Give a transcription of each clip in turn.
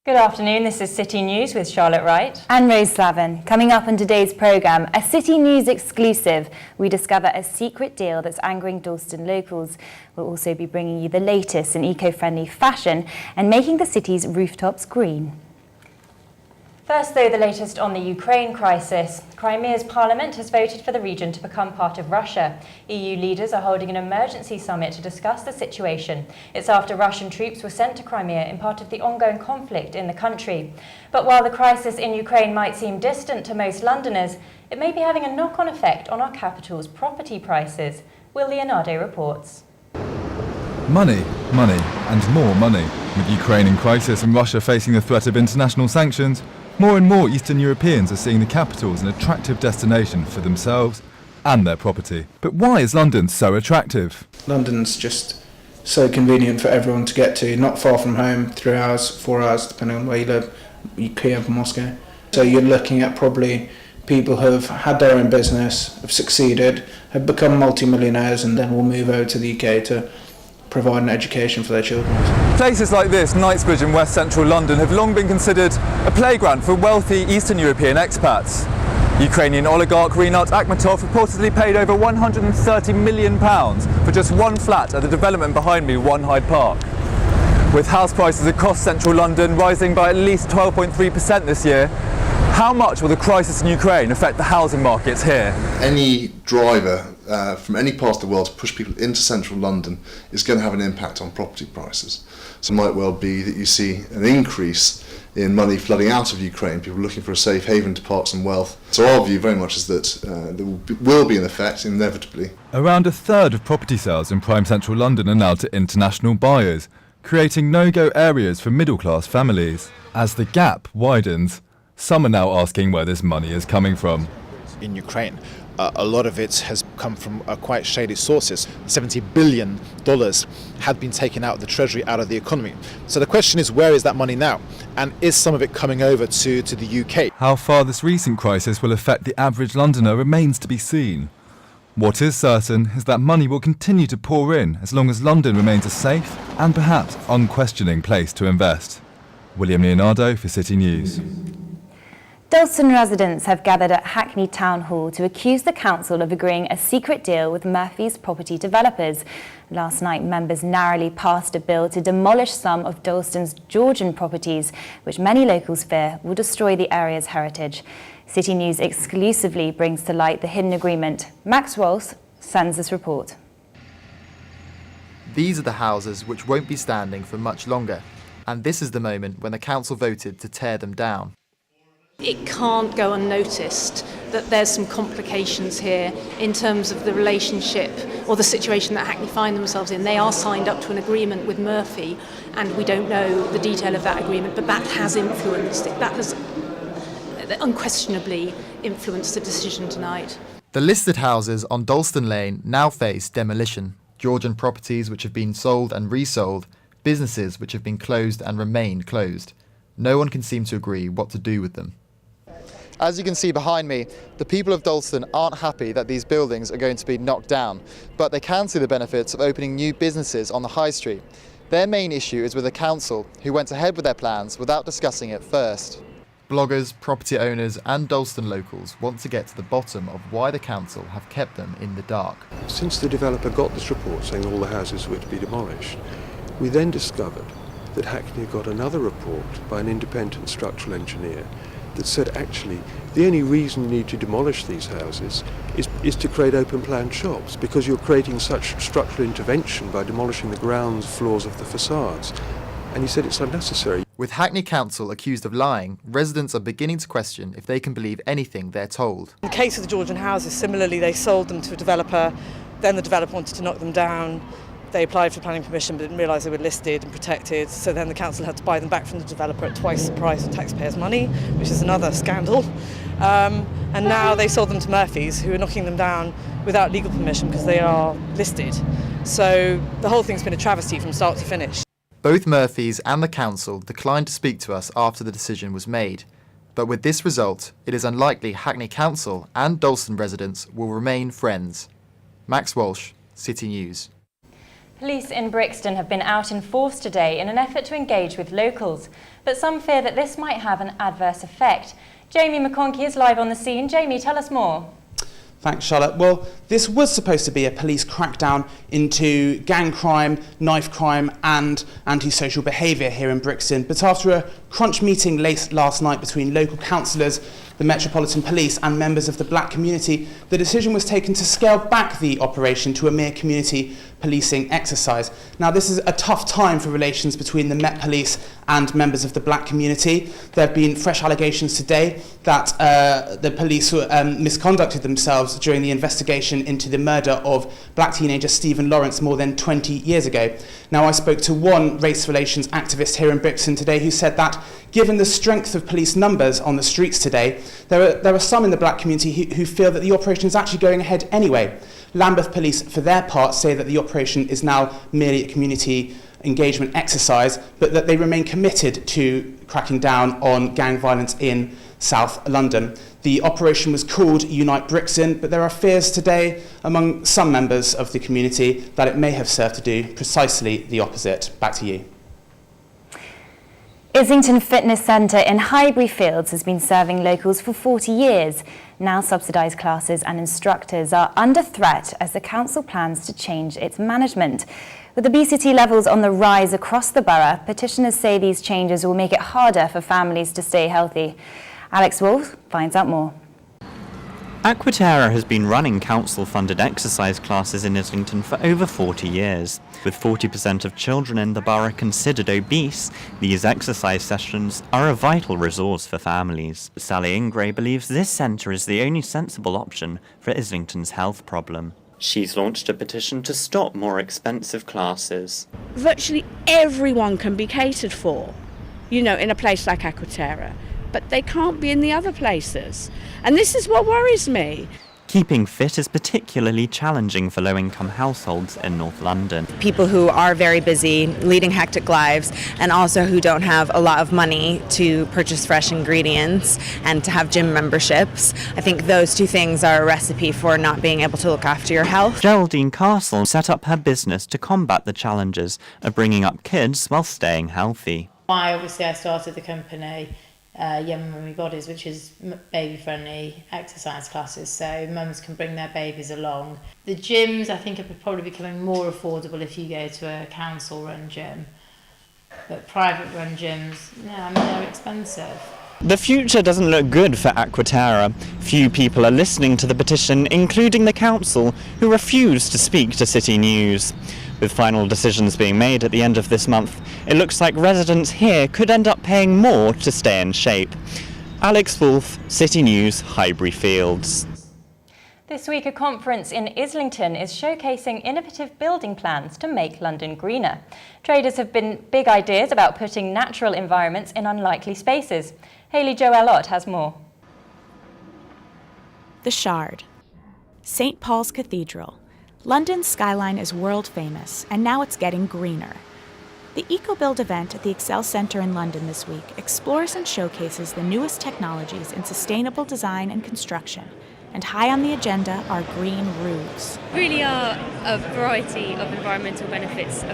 Good afternoon, this is City News with Charlotte Wright and Rose Slavin. Coming up on today's programme, a City News exclusive. We discover a secret deal that's angering Dalston locals. We'll also be bringing you the latest in eco-friendly fashion and making the city's rooftops green. First, though, the latest on the Ukraine crisis. Crimea's parliament has voted for the region to become part of Russia. EU leaders are holding an emergency summit to discuss the situation. It's after Russian troops were sent to Crimea in part of the ongoing conflict in the country. But while the crisis in Ukraine might seem distant to most Londoners, it may be having a knock-on effect on our capital's property prices. Will Leonardo reports. Money, money and more money. With Ukraine in crisis and Russia facing the threat of international sanctions, more and more Eastern Europeans are seeing the capital as an attractive destination for themselves and their property. But why is London so attractive? London's just so convenient for everyone to get to, not far from home, 3 hours, 4 hours, depending on where you live, Kiev or Moscow. So you're looking at probably people who have had their own business, have succeeded, have become multi-millionaires and then will move over to the UK to provide an education for their children. Places like this, Knightsbridge in West Central London, have long been considered a playground for wealthy Eastern European expats. Ukrainian oligarch Rinat Akhmetov reportedly paid over £130 million for just one flat at the development behind me, One Hyde Park. With house prices across central London rising by at least 12.3% this year, how much will the crisis in Ukraine affect the housing markets here? Any driver from any part of the world to push people into central London is going to have an impact on property prices. So it might well be that you see an increase in money flooding out of Ukraine, people looking for a safe haven to park some wealth. So our view very much is that there will be an effect, inevitably. Around a third of property sales in prime central London are now to international buyers, creating no-go areas for middle-class families. As the gap widens, some are now asking where this money is coming from. In Ukraine, a lot of it has come from quite shady sources. $70 billion had been taken out of the treasury, out of the economy. So the question is, where is that money now? And is some of it coming over to the UK? How far this recent crisis will affect the average Londoner remains to be seen. What is certain is that money will continue to pour in as long as London remains a safe and perhaps unquestioning place to invest. William Leonardo for City News. Dalston residents have gathered at Hackney Town Hall to accuse the council of agreeing a secret deal with Murphy's property developers. Last night, members narrowly passed a bill to demolish some of Dalston's Georgian properties, which many locals fear will destroy the area's heritage. City News exclusively brings to light the hidden agreement. Max Walsh sends this report. These are the houses which won't be standing for much longer, and this is the moment when the council voted to tear them down. It can't go unnoticed that there's some complications here in terms of the relationship or the situation that Hackney find themselves in. They are signed up to an agreement with Murphy, and we don't know the detail of that agreement, but that has influenced it. That has unquestionably influenced the decision tonight. The listed houses on Dalston Lane now face demolition. Georgian properties which have been sold and resold, businesses which have been closed and remain closed. No one can seem to agree what to do with them. As you can see behind me, the people of Dalston aren't happy that these buildings are going to be knocked down, but they can see the benefits of opening new businesses on the high street. Their main issue is with the council, who went ahead with their plans without discussing it first. Bloggers, property owners and Dalston locals want to get to the bottom of why the council have kept them in the dark. Since the developer got this report saying all the houses were to be demolished, we then discovered that Hackney got another report by an independent structural engineer that said actually the only reason you need to demolish these houses is to create open plan shops, because you're creating such structural intervention by demolishing the ground floors of the facades. And he said it's unnecessary. With Hackney Council accused of lying, residents are beginning to question if they can believe anything they're told. In the case of the Georgian houses, similarly, they sold them to a developer, then the developer wanted to knock them down. They applied for planning permission but didn't realise they were listed and protected, so then the council had to buy them back from the developer at twice the price of taxpayers' money, which is another scandal. And now they sold them to Murphy's, who are knocking them down without legal permission because they are listed. So the whole thing's been a travesty from start to finish. Both Murphy's and the council declined to speak to us after the decision was made. But with this result, it is unlikely Hackney Council and Dalston residents will remain friends. Max Walsh, City News. Police in Brixton have been out in force today in an effort to engage with locals, but some fear that this might have an adverse effect. Jamie McConkey is live on the scene. Jamie, tell us more. Thanks, Charlotte. Well, this was supposed to be a police crackdown into gang crime, knife crime and antisocial behaviour here in Brixton. But after a crunch meeting late last night between local councillors, the Metropolitan Police and members of the black community, the decision was taken to scale back the operation to a mere community policing exercise. Now, this is a tough time for relations between the Met Police and members of the black community. There have been fresh allegations today that the police misconducted themselves during the investigation into the murder of black teenager Slavin more than 20 years ago. Now, I spoke to one race relations activist here in Brixton today who said that given the strength of police numbers on the streets today, there are some in the black community who feel that the operation is actually going ahead anyway. Lambeth Police, for their part, say that the operation is now merely a community engagement exercise, but that they remain committed to cracking down on gang violence in South London. The operation was called Unite Brixton, but there are fears today among some members of the community that it may have served to do precisely the opposite. Back to you. Islington Fitness Centre in Highbury Fields has been serving locals for 40 years. Now subsidised classes and instructors are under threat as the council plans to change its management. With obesity levels on the rise across the borough, petitioners say these changes will make it harder for families to stay healthy. Alex Wolf finds out more. Aquaterra has been running council-funded exercise classes in Islington for over 40 years. With 40% of children in the borough considered obese, these exercise sessions are a vital resource for families. Sally Ingray believes this centre is the only sensible option for Islington's health problem. She's launched a petition to stop more expensive classes. Virtually everyone can be catered for, in a place like Aquaterra, but they can't be in the other places. And this is what worries me. Keeping fit is particularly challenging for low-income households in North London. People who are very busy, leading hectic lives, and also who don't have a lot of money to purchase fresh ingredients and to have gym memberships. I think those two things are a recipe for not being able to look after your health. Geraldine Castle set up her business to combat the challenges of bringing up kids while staying healthy. I started the company Young Mummy Bodies, which is baby-friendly exercise classes, so mums can bring their babies along. The gyms, I think, are probably becoming more affordable if you go to a council-run gym, but private-run gyms, they're expensive. The future doesn't look good for Aquaterra. Few people are listening to the petition, including the council, who refuse to speak to City News. With final decisions being made at the end of this month, it looks like residents here could end up paying more to stay in shape. Alex Wolf, City News, Highbury Fields. This week, a conference in Islington is showcasing innovative building plans to make London greener. Traders have been big ideas about putting natural environments in unlikely spaces. Hayley Joel-Ott has more. The Shard. St. Paul's Cathedral. London's skyline is world famous, and now it's getting greener. The EcoBuild event at the Excel Centre in London this week explores and showcases the newest technologies in sustainable design and construction. And high on the agenda are green roofs. Really are a variety of environmental benefits.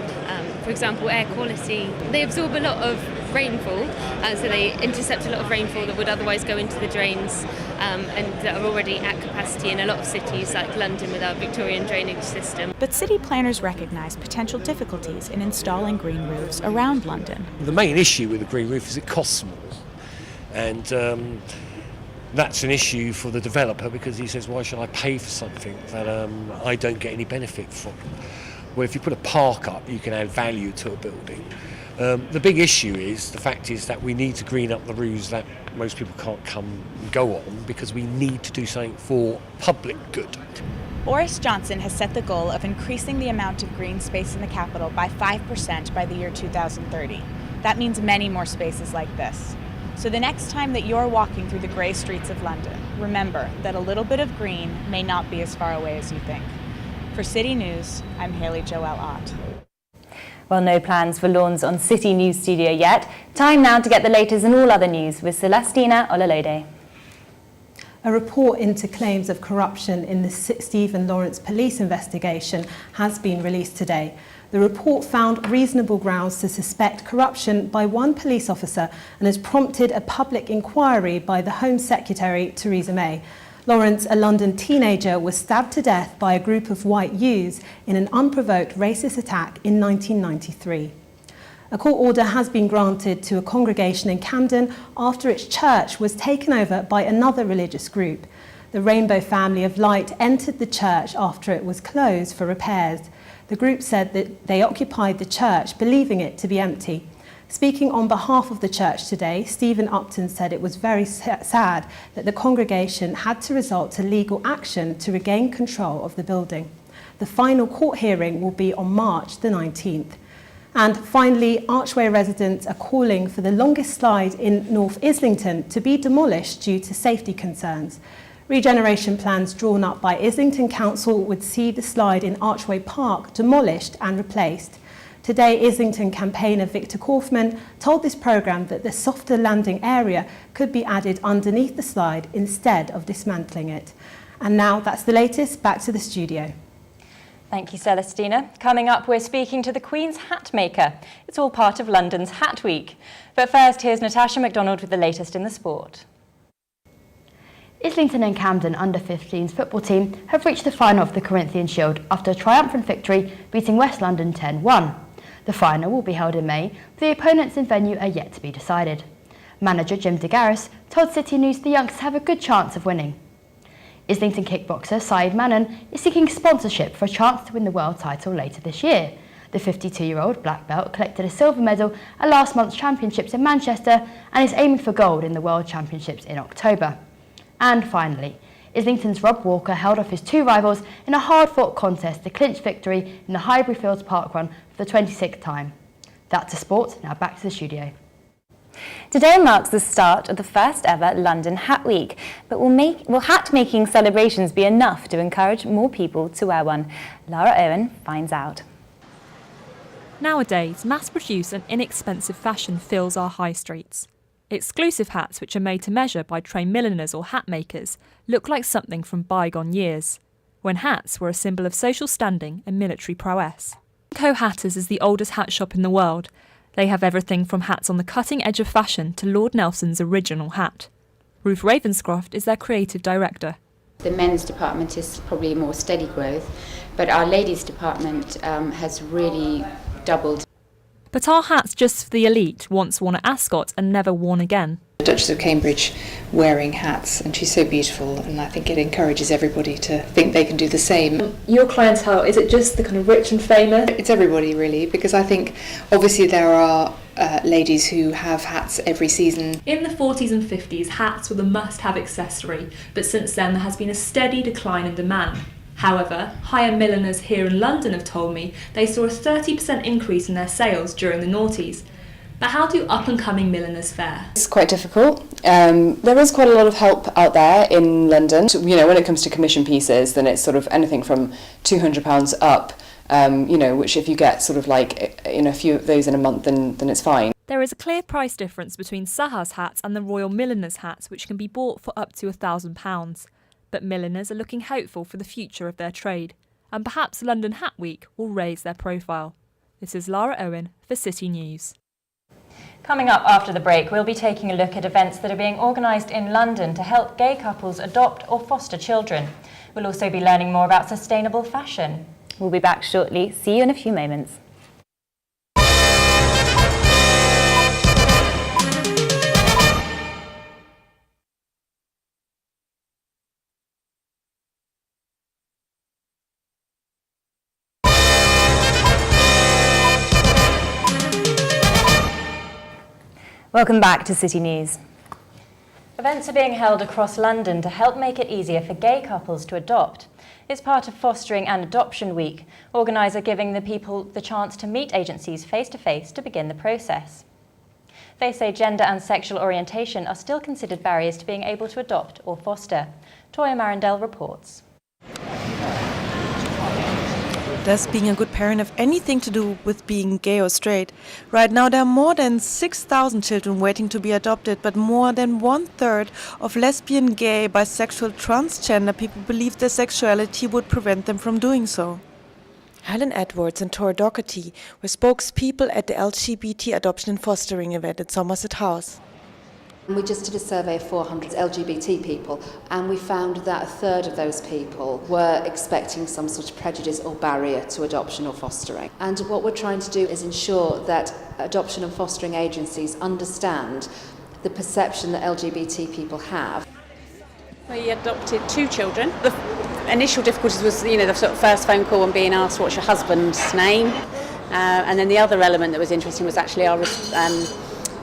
For example, air quality. They absorb a lot of rainfall, so they intercept a lot of rainfall that would otherwise go into the drains and that are already at capacity in a lot of cities like London with our Victorian drainage system. But city planners recognise potential difficulties in installing green roofs around London. The main issue with a green roof is it costs more. And that's an issue for the developer because he says, why should I pay for something that I don't get any benefit from? Well, if you put a park up, you can add value to a building. The big issue is, the fact is that we need to green up the roofs that most people can't come and go on because we need to do something for public good. Boris Johnson has set the goal of increasing the amount of green space in the capital by 5% by the year 2030. That means many more spaces like this. So the next time that you're walking through the grey streets of London, remember that a little bit of green may not be as far away as you think. For City News, I'm Hayley Joel-Ott. Well, no plans for lawns on City News Studio yet. Time now to get the latest and all other news with Celestina Olalode. A report into claims of corruption in the Stephen Lawrence police investigation has been released today. The report found reasonable grounds to suspect corruption by one police officer and has prompted a public inquiry by the Home Secretary, Theresa May. Lawrence, a London teenager, was stabbed to death by a group of white youths in an unprovoked racist attack in 1993. A court order has been granted to a congregation in Camden after its church was taken over by another religious group. The Rainbow Family of Light entered the church after it was closed for repairs. The group said that they occupied the church, believing it to be empty. Speaking on behalf of the church today, Stephen Upton said it was very sad that the congregation had to resort to legal action to regain control of the building. The final court hearing will be on March the 19th. And finally, Archway residents are calling for the longest slide in North Islington to be demolished due to safety concerns. Regeneration plans drawn up by Islington Council would see the slide in Archway Park demolished and replaced. Today, Islington campaigner Victor Kaufman told this programme that the softer landing area could be added underneath the slide instead of dismantling it. And now that's the latest. Back to the studio. Thank you, Celestina. Coming up, we're speaking to the Queen's hat maker. It's all part of London's Hat Week. But first, here's Natasha MacDonald with the latest in the sport. Islington and Camden under-15s football team have reached the final of the Corinthian Shield after a triumphant victory beating West London 10-1. The final will be held in May, but the opponents and venue are yet to be decided. Manager Jim DeGaris told City News the youngsters have a good chance of winning. Islington kickboxer Saeed Manan is seeking sponsorship for a chance to win the world title later this year. The 52-year-old black belt collected a silver medal at last month's championships in Manchester and is aiming for gold in the World Championships in October. And finally, Islington's Rob Walker held off his two rivals in a hard-fought contest to clinch victory in the Highbury Fields Park Run for the 26th time. That's the sport. Now back to the studio. Today marks the start of the first ever London Hat Week, but will hat-making celebrations be enough to encourage more people to wear one? Lara Owen finds out. Nowadays, mass-produced and inexpensive fashion fills our high streets. Exclusive hats, which are made to measure by trained milliners or hat makers, look like something from bygone years, when hats were a symbol of social standing and military prowess. Co Hatters is the oldest hat shop in the world. They have everything from hats on the cutting edge of fashion to Lord Nelson's original hat. Ruth Ravenscroft is their creative director. The men's department is probably more steady growth, but our ladies department has really doubled. But are hats just for the elite, once worn at Ascot and never worn again? The Duchess of Cambridge wearing hats, and she's so beautiful, and I think it encourages everybody to think they can do the same. Your clientele, is it just the kind of rich and famous? It's everybody really, because I think obviously there are ladies who have hats every season. In the 40s and 50s, hats were the must-have accessory, but since then there has been a steady decline in demand. However, hire milliners here in London have told me they saw a 30% increase in their sales during the noughties. But how do up-and-coming milliners fare? It's quite difficult. There is quite a lot of help out there in London. You know, when it comes to commission pieces, then it's sort of anything from £200 up, which if you get sort of like a few of those in a month, then it's fine. There is a clear price difference between Saha's hats and the Royal Milliners hats, which can be bought for up to £1,000. But milliners are looking hopeful for the future of their trade, and perhaps London Hat Week will raise their profile. This is Lara Owen for City News. Coming up after the break, we'll be taking a look at events that are being organised in London to help gay couples adopt or foster children. We'll also be learning more about sustainable fashion. We'll be back shortly. See you in a few moments. Welcome back to City News. Events are being held across London to help make it easier for gay couples to adopt. It's part of Fostering and Adoption Week, organiser giving the people the chance to meet agencies face-to-face to begin the process. They say gender and sexual orientation are still considered barriers to being able to adopt or foster. Toya Marindell reports. Does being a good parent have anything to do with being gay or straight? Right now there are more than 6,000 children waiting to be adopted, but more than 1/3 of lesbian, gay, bisexual, transgender people believe their sexuality would prevent them from doing so. Helen Edwards and Tora Doherty were spokespeople at the LGBT adoption and fostering event at Somerset House. We just did a survey of 400 LGBT people, and we found that a third of those people were expecting some sort of prejudice or barrier to adoption or fostering. And what we're trying to do is ensure that adoption and fostering agencies understand the perception that LGBT people have. We adopted 2 children. The initial difficulties was, the sort of first phone call and being asked what's your husband's name, and then the other element that was interesting was actually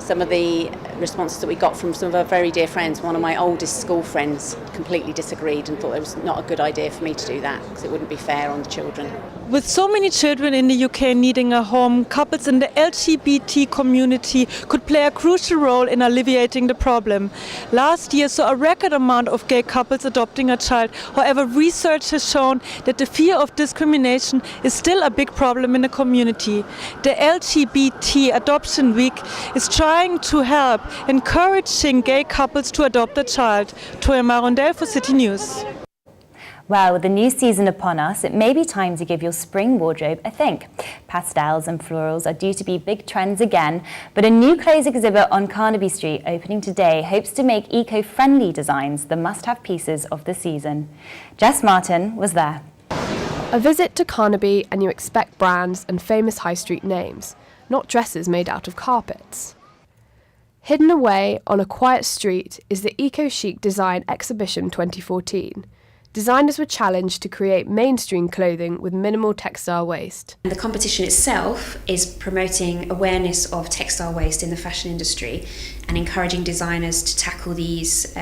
some of the responses that we got from some of our very dear friends. One of my oldest school friends completely disagreed and thought it was not a good idea for me to do that because it wouldn't be fair on the children. With so many children in the UK needing a home, couples in the LGBT community could play a crucial role in alleviating the problem. Last year saw a record amount of gay couples adopting a child. However, research has shown that the fear of discrimination is still a big problem in the community. The LGBT Adoption Week is trying to help, encouraging gay couples to adopt a child. Toya Marondel for City News. Well, with the new season upon us, it may be time to give your spring wardrobe a think. Pastels and florals are due to be big trends again, but a new clothes exhibit on Carnaby Street opening today hopes to make eco-friendly designs the must-have pieces of the season. Jess Martin was there. A visit to Carnaby and you expect brands and famous high street names, not dresses made out of carpets. Hidden away on a quiet street is the Eco Chic Design Exhibition 2014. Designers were challenged to create mainstream clothing with minimal textile waste. The competition itself is promoting awareness of textile waste in the fashion industry and encouraging designers to tackle these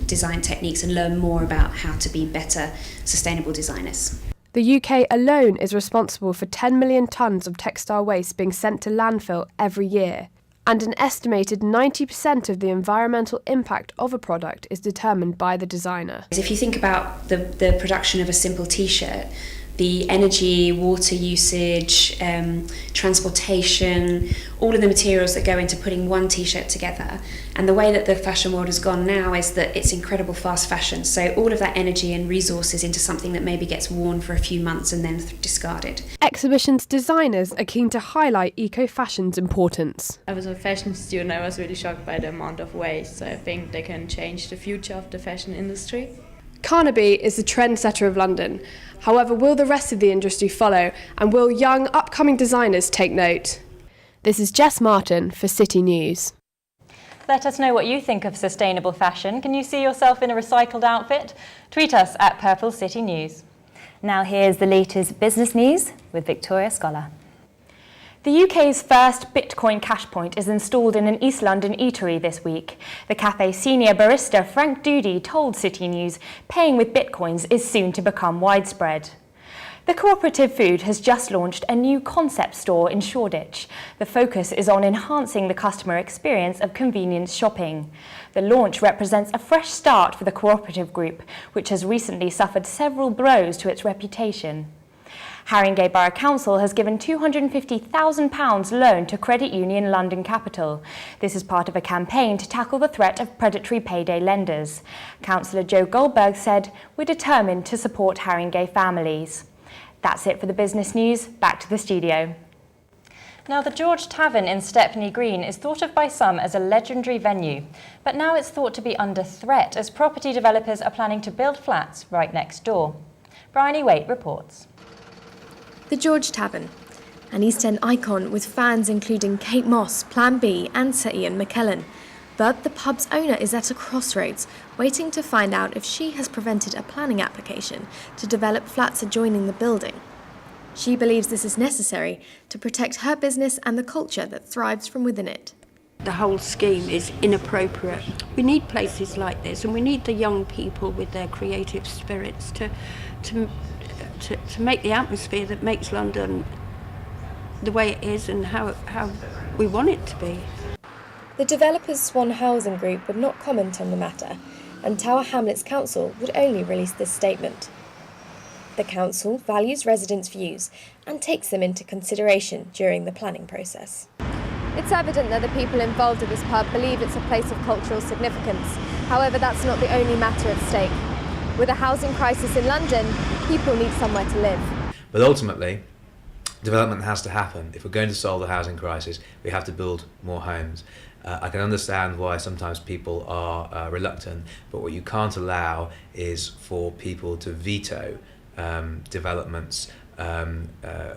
design techniques and learn more about how to be better sustainable designers. The UK alone is responsible for 10 million tonnes of textile waste being sent to landfill every year. And an estimated 90% of the environmental impact of a product is determined by the designer. If you think about the production of a simple t-shirt, the energy, water usage, transportation, all of the materials that go into putting one t-shirt together. And the way that the fashion world has gone now is that it's incredible fast fashion. So all of that energy and resources into something that maybe gets worn for a few months and then discarded. Exhibition's designers are keen to highlight eco-fashion's importance. As a fashion student, I was really shocked by the amount of waste. So I think they can change the future of the fashion industry. Carnaby is the trendsetter of London. However, will the rest of the industry follow, and will young, upcoming designers take note? This is Jess Martin for City News. Let us know what you think of sustainable fashion. Can you see yourself in a recycled outfit? Tweet us at Purple City News. Now here's the latest business news with Victoria Scholar. The UK's first Bitcoin cash point is installed in an East London eatery this week. The cafe's senior barista Frank Doody told City News paying with Bitcoins is soon to become widespread. The cooperative food has just launched a new concept store in Shoreditch. The focus is on enhancing the customer experience of convenience shopping. The launch represents a fresh start for the cooperative group, which has recently suffered several blows to its reputation. Haringey Borough Council has given £250,000 loan to Credit Union London Capital. This is part of a campaign to tackle the threat of predatory payday lenders. Councillor Joe Goldberg said, "We're determined to support Haringey families." That's it for the business news. Back to the studio. Now, the George Tavern in Stepney Green is thought of by some as a legendary venue, but now it's thought to be under threat as property developers are planning to build flats right next door. Bryony Waite reports. The George Tavern, an East End icon with fans including Kate Moss, Plan B and Sir Ian McKellen. But the pub's owner is at a crossroads, waiting to find out if she has prevented a planning application to develop flats adjoining the building. She believes this is necessary to protect her business and the culture that thrives from within it. The whole scheme is inappropriate. We need places like this, and we need the young people with their creative spirits to make the atmosphere that makes London the way it is and how we want it to be. The developer's Swan Housing Group would not comment on the matter, and Tower Hamlets Council would only release this statement. The council values residents' views and takes them into consideration during the planning process. It's evident that the people involved at this pub believe it's a place of cultural significance. However, that's not the only matter at stake. With a housing crisis in London, people need somewhere to live. But ultimately, development has to happen. If we're going to solve the housing crisis, we have to build more homes. I can understand why sometimes people are reluctant, but what you can't allow is for people to veto developments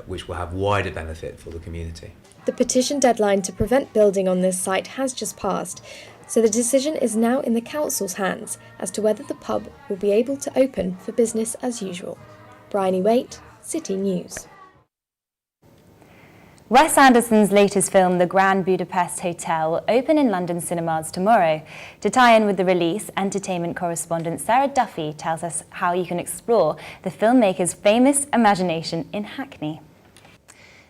which will have wider benefit for the community. The petition deadline to prevent building on this site has just passed, so the decision is now in the council's hands as to whether the pub will be able to open for business as usual. Bryony Waite, City News. Wes Anderson's latest film, The Grand Budapest Hotel, will open in London cinemas tomorrow. To tie in with the release, entertainment correspondent Sarah Duffy tells us how you can explore the filmmaker's famous imagination in Hackney.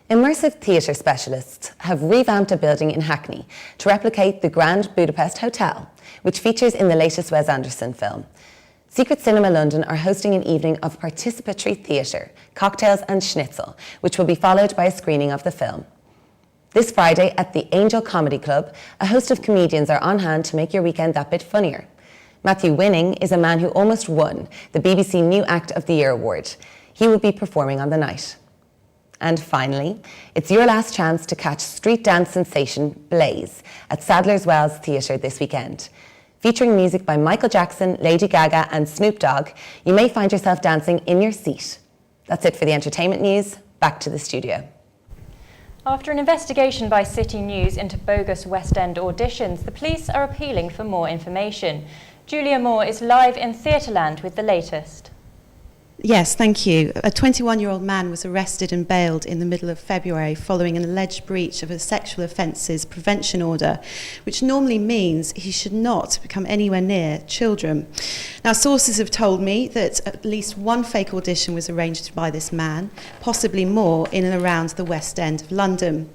Immersive theatre specialists have revamped a building in Hackney to replicate the Grand Budapest Hotel, which features in the latest Wes Anderson film. Secret Cinema London are hosting an evening of participatory theatre, cocktails and schnitzel, which will be followed by a screening of the film. This Friday at the Angel Comedy Club, a host of comedians are on hand to make your weekend that bit funnier. Matthew Winning is a man who almost won the BBC New Act of the Year award. He will be performing on the night. And finally, it's your last chance to catch street dance sensation Blaze at Sadler's Wells Theatre this weekend. Featuring music by Michael Jackson, Lady Gaga and Snoop Dogg, you may find yourself dancing in your seat. That's it for the entertainment news. Back to the studio. After an investigation by City News into bogus West End auditions, the police are appealing for more information. Julia Moore is live in Theatreland with the latest. Yes, thank you. A 21-year-old man was arrested and bailed in the middle of February following an alleged breach of a sexual offences prevention order, which normally means he should not become anywhere near children. Now, sources have told me that at least one fake audition was arranged by this man, possibly more in and around the West End of London.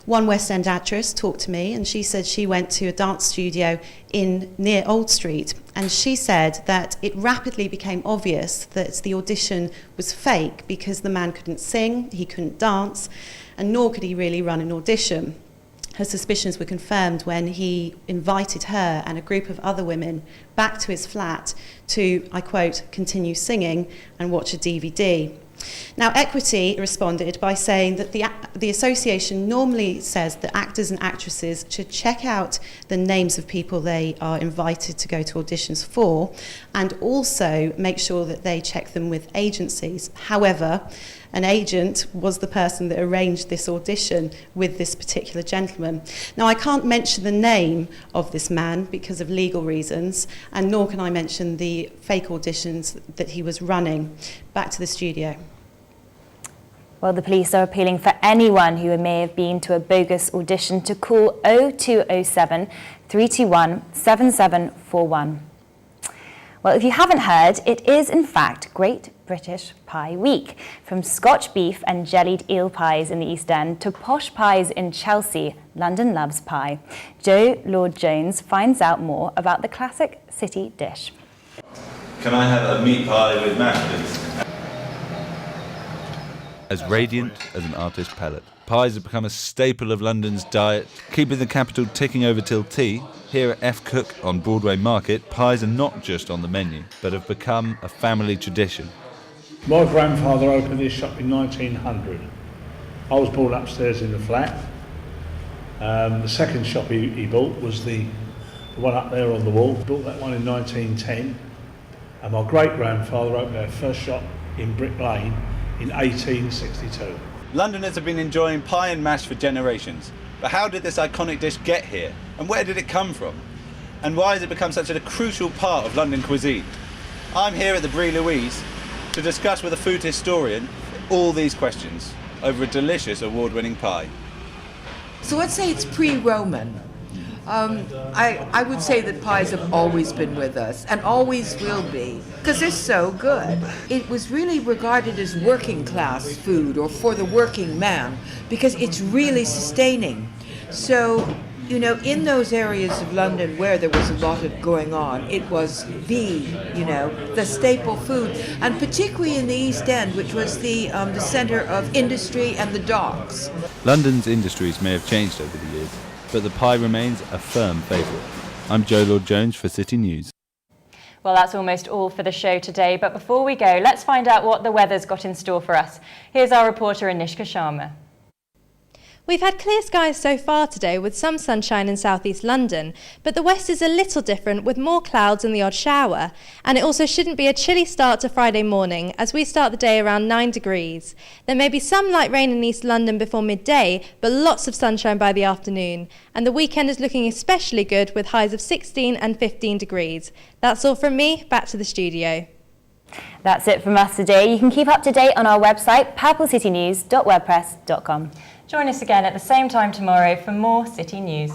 One West End actress talked to me and she said she went to a dance studio near Old Street, and she said that it rapidly became obvious that the audition was fake because the man couldn't sing, he couldn't dance, and nor could he really run an audition. Her suspicions were confirmed when he invited her and a group of other women back to his flat to, I quote, continue singing and watch a DVD. Now, Equity responded by saying that the association normally says that actors and actresses should check out the names of people they are invited to go to auditions for and also make sure that they check them with agencies. However, an agent was the person that arranged this audition with this particular gentleman. Now, I can't mention the name of this man because of legal reasons, and nor can I mention the fake auditions that he was running. Back to the studio. Well, the police are appealing for anyone who may have been to a bogus audition to call 0207 321 7741. Well, if you haven't heard, it is in fact Great British Pie Week. From Scotch beef and jellied eel pies in the East End to posh pies in Chelsea, London loves pie. Joe Lord-Jones finds out more about the classic city dish. Can I have a meat pie with mash, please? As radiant as an artist's palette, pies have become a staple of London's diet, keeping the capital ticking over till tea. Here at F. Cook on Broadway Market, pies are not just on the menu, but have become a family tradition. My grandfather opened this shop in 1900. I was born upstairs in the flat. The second shop he bought was the one up there on the wall. He built that one in 1910. And my great-grandfather opened our first shop in Brick Lane in 1862. Londoners have been enjoying pie and mash for generations. But how did this iconic dish get here? And where did it come from? And why has it become such a crucial part of London cuisine? I'm here at the Brie Louise to discuss with a food historian all these questions over a delicious award-winning pie. So let's say it's pre-Roman. I would say that pies have always been with us and always will be because they're so good. It was really regarded as working class food or for the working man because it's really sustaining. So, you know, in those areas of London where there was a lot of going on, it was the staple food, and particularly in the East End, which was the centre of industry and the docks. London's industries may have changed over the years, but the pie remains a firm favourite. I'm Joe Lord-Jones for City News. Well, that's almost all for the show today, but before we go, let's find out what the weather's got in store for us. Here's our reporter Anishka Sharma. We've had clear skies so far today with some sunshine in southeast London, but the west is a little different with more clouds and the odd shower. And it also shouldn't be a chilly start to Friday morning as we start the day around 9 degrees. There may be some light rain in East London before midday, but lots of sunshine by the afternoon. And the weekend is looking especially good with highs of 16 and 15 degrees. That's all from me, back to the studio. That's it from us today. You can keep up to date on our website, purplecitynews.wordpress.com. Join us again at the same time tomorrow for more City News.